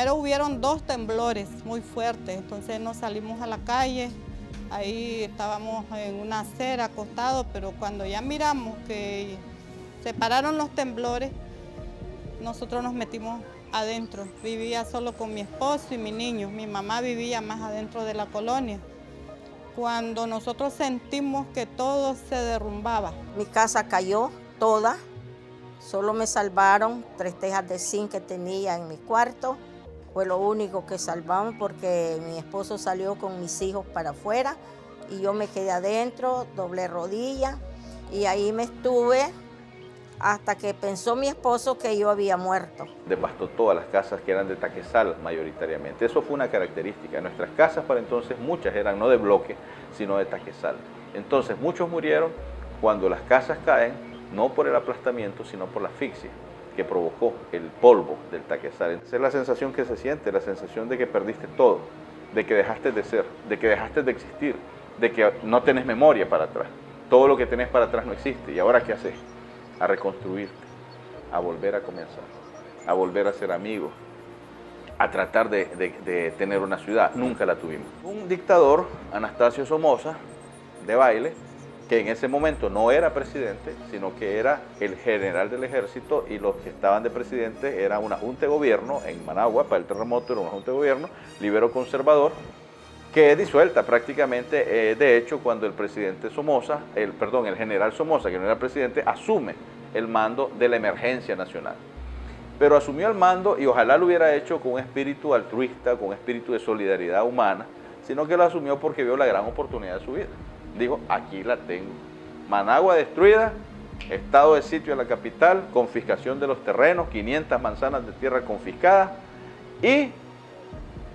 Primero hubieron 2 temblores muy fuertes, entonces nos salimos a la calle, ahí estábamos en una acera acostados, pero cuando ya miramos que se pararon los temblores, nosotros nos metimos adentro. Vivía solo con mi esposo y mi niño, mi mamá vivía más adentro de la colonia. Cuando nosotros sentimos que todo se derrumbaba. Mi casa cayó toda. Solo me salvaron 3 tejas de zinc que tenía en mi cuarto. Fue lo único que salvamos porque mi esposo salió con mis hijos para afuera y yo me quedé adentro, doblé rodilla y ahí me estuve hasta que pensó mi esposo que yo había muerto. Devastó todas las casas que eran de taquezal mayoritariamente. Eso fue una característica. Nuestras casas para entonces muchas eran no de bloque, sino de taquezal. Entonces muchos murieron cuando las casas caen, no por el aplastamiento, sino por la asfixia que provocó el polvo del taquezal. Esa es la sensación que se siente, la sensación de que perdiste todo, de que dejaste de ser, de que dejaste de existir, de que no tenés memoria para atrás. Todo lo que tenés para atrás no existe. ¿Y ahora qué haces? A reconstruirte, a volver a comenzar, a volver a ser amigos, a tratar de tener una ciudad. Nunca la tuvimos. Un dictador, Anastasio Somoza, de Baile, que en ese momento no era presidente, sino que era el general del ejército, y los que estaban de presidente era una junta de gobierno en Managua. Para el terremoto era una junta de gobierno libero-conservador, que es disuelta prácticamente. De hecho, cuando el presidente Somoza, el general Somoza, que no era presidente, asume el mando de la emergencia nacional. Pero asumió el mando, y ojalá lo hubiera hecho con un espíritu altruista, con un espíritu de solidaridad humana, sino que lo asumió porque vio la gran oportunidad de su vida. Dijo, aquí la tengo. Managua destruida, estado de sitio en la capital, confiscación de los terrenos, 500 manzanas de tierra confiscadas, y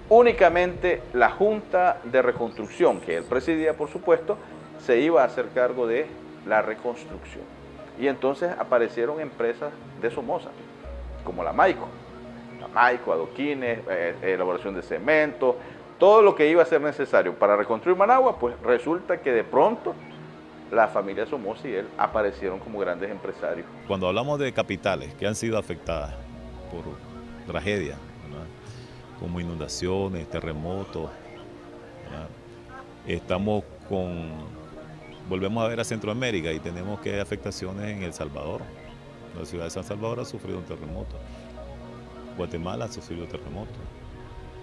únicamente la Junta de Reconstrucción, que él presidía, por supuesto, se iba a hacer cargo de la reconstrucción. Y entonces aparecieron empresas de Somoza, como la Maico, adoquines, elaboración de cemento, todo lo que iba a ser necesario para reconstruir Managua. Pues resulta que de pronto la familia Somoza y él aparecieron como grandes empresarios. Cuando hablamos de capitales que han sido afectadas por tragedias, ¿verdad?, como inundaciones, terremotos, ¿verdad?, volvemos a ver a Centroamérica y tenemos que hay afectaciones en El Salvador. La ciudad de San Salvador ha sufrido un terremoto. Guatemala ha sufrido terremoto.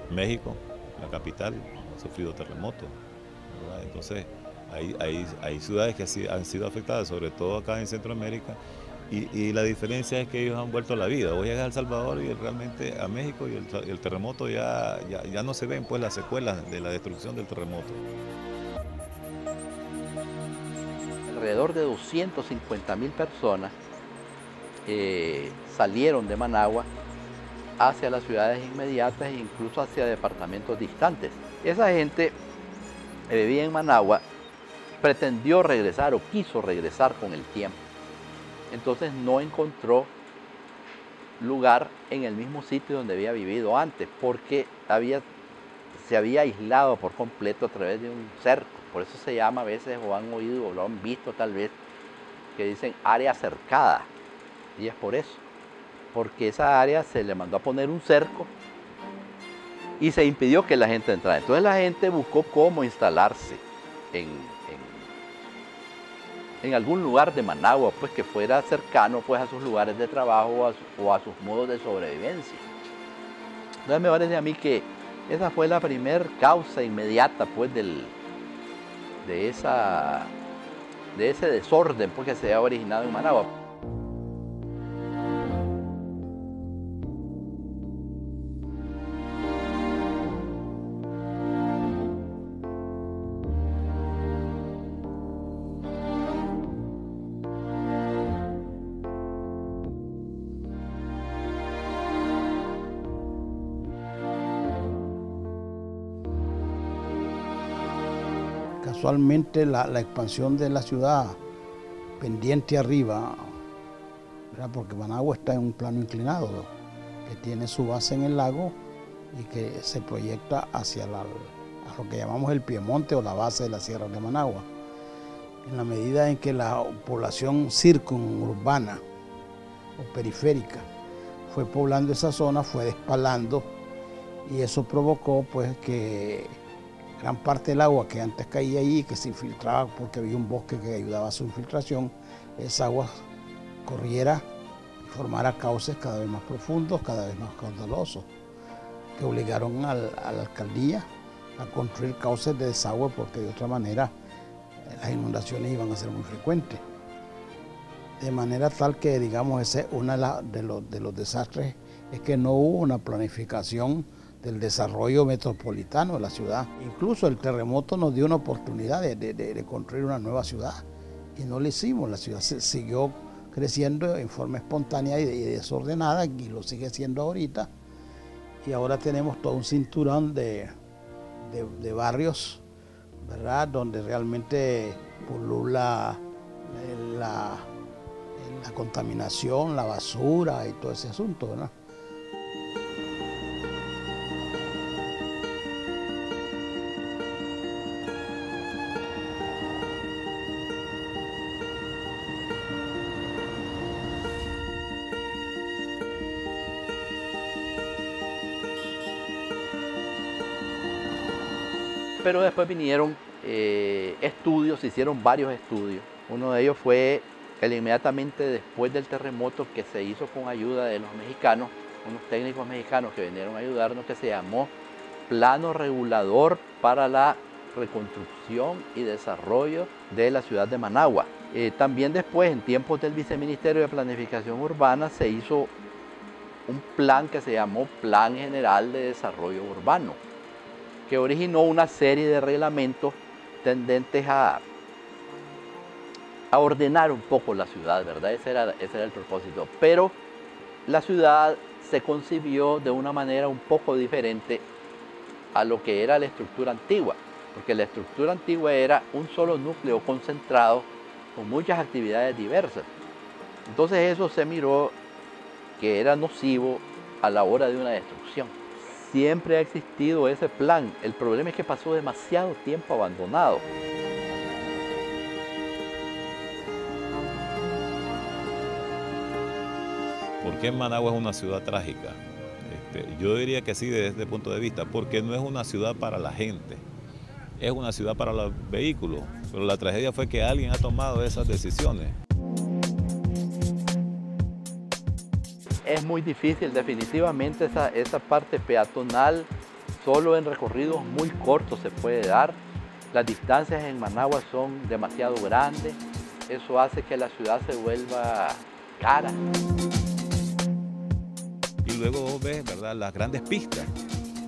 México, la capital, ha sufrido terremotos, ¿verdad? Entonces, hay ciudades que han sido afectadas, sobre todo acá en Centroamérica, y la diferencia es que ellos han vuelto a la vida. Vos llegas a El Salvador y realmente a México, y el terremoto ya no se ven pues las secuelas de la destrucción del terremoto. Alrededor de 250.000 personas salieron de Managua hacia las ciudades inmediatas e incluso hacia departamentos distantes. Esa gente que vivía en Managua pretendió regresar o quiso regresar con el tiempo. Entonces no encontró lugar en el mismo sitio donde había vivido antes, porque se había aislado por completo a través de un cerco. Por eso se llama, a veces, o han oído o lo han visto tal vez, que dicen área cercada. Y es por eso, porque esa área se le mandó a poner un cerco y se impidió que la gente entrara. Entonces la gente buscó cómo instalarse en algún lugar de Managua, pues que fuera cercano pues a sus lugares de trabajo o a sus modos de sobrevivencia. Entonces me parece a mí que esa fue la primer causa inmediata pues de ese desorden pues, que se había originado en Managua. Casualmente la expansión de la ciudad pendiente arriba, ¿verdad?, porque Managua está en un plano inclinado, ¿no?, que tiene su base en el lago y que se proyecta hacia a lo que llamamos el piemonte o la base de la Sierra de Managua. En la medida en que la población circunurbana o periférica fue poblando esa zona, fue despalando y eso provocó pues que gran parte del agua que antes caía ahí, que se infiltraba porque había un bosque que ayudaba a su infiltración, esa agua corriera y formara cauces cada vez más profundos, cada vez más caudalosos, que obligaron a la alcaldía a construir cauces de desagüe porque de otra manera las inundaciones iban a ser muy frecuentes. De manera tal que, digamos, ese es uno de los desastres, es que no hubo una planificación del desarrollo metropolitano de la ciudad. Incluso el terremoto nos dio una oportunidad de construir una nueva ciudad y no lo hicimos. La ciudad siguió creciendo en forma espontánea y desordenada y lo sigue siendo ahorita. Y ahora tenemos todo un cinturón de barrios, ¿verdad?, donde realmente pulula la contaminación, la basura y todo ese asunto, ¿verdad? Pero después vinieron estudios, se hicieron varios estudios. Uno de ellos fue inmediatamente después del terremoto, que se hizo con ayuda de los mexicanos, unos técnicos mexicanos que vinieron a ayudarnos, que se llamó Plano Regulador para la Reconstrucción y Desarrollo de la ciudad de Managua. También después, en tiempos del Viceministerio de Planificación Urbana, se hizo un plan que se llamó Plan General de Desarrollo Urbano, que originó una serie de reglamentos tendentes a ordenar un poco la ciudad, ¿verdad? Ese era el propósito. Pero la ciudad se concibió de una manera un poco diferente a lo que era la estructura antigua, porque la estructura antigua era un solo núcleo concentrado con muchas actividades diversas. Entonces eso se miró que era nocivo a la hora de una destrucción. Siempre ha existido ese plan. El problema es que pasó demasiado tiempo abandonado. ¿Por qué Managua es una ciudad trágica? Yo diría que sí, desde este punto de vista, porque no es una ciudad para la gente, es una ciudad para los vehículos, pero la tragedia fue que alguien ha tomado esas decisiones. Es muy difícil, definitivamente esa parte peatonal solo en recorridos muy cortos se puede dar. Las distancias en Managua son demasiado grandes, eso hace que la ciudad se vuelva cara. Y luego vos ves, ¿verdad?, las grandes pistas,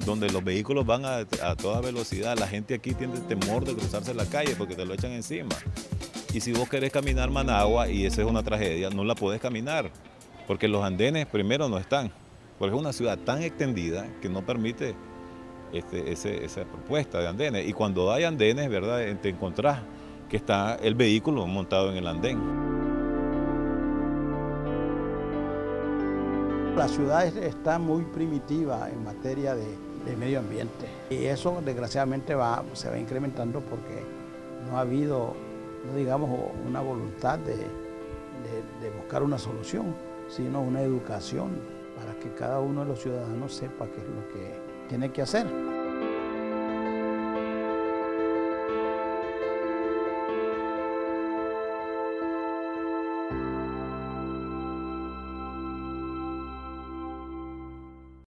donde los vehículos van a toda velocidad. La gente aquí tiene temor de cruzarse la calle porque te lo echan encima. Y si vos querés caminar Managua, y esa es una tragedia, no la podés caminar, porque los andenes primero no están, porque es una ciudad tan extendida que no permite esa propuesta de andenes. Y cuando hay andenes, ¿verdad?, te encontrás que está el vehículo montado en el andén. La ciudad está muy primitiva en materia de medio ambiente y eso desgraciadamente se va incrementando porque no ha habido, no digamos, una voluntad de buscar una solución, sino una educación para que cada uno de los ciudadanos sepa qué es lo que tiene que hacer.